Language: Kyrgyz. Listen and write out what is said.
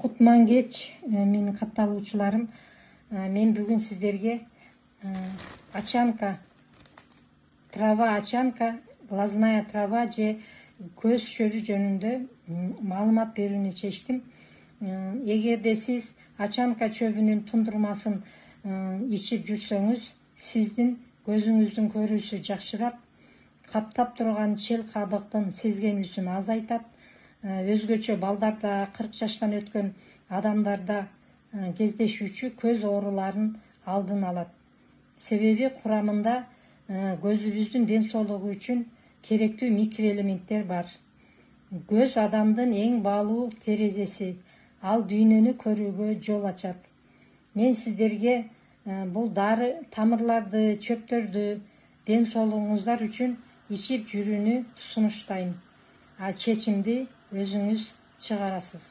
Кутман кеч, менин катталуучуларым. Мен бүгүн сиздерге очанка, глазная трава же көз чөбү жөнүндө маалымат берүүнү чечтим. Эгерде сиз очанка чөбүнүн тундурмасын ичип жүрсөңүз, сиздин көзүңүздүн көрүүсү жакшырап, каптап турган чел кабыктын сезгенүүсүн азайтат. Өзгөчө балдарда, 40 жаштан өткөн адамдарда кездешүүчү көз ооруларын алдын алат. Себеби курамында көзүбүздүн ден соолугу үчүн керектүү микроэлементтер бар. Көз адамдын эң баалуу терезеси, ал дүйнөнү көрүүгө жол ачат. Мен сиздерге бул дары тамырларды, чөптөрдү ден соолугуңуздар үчүн ичип жүрүүнү сунуштайм. Чечимди өзүңүз чыгарасыз.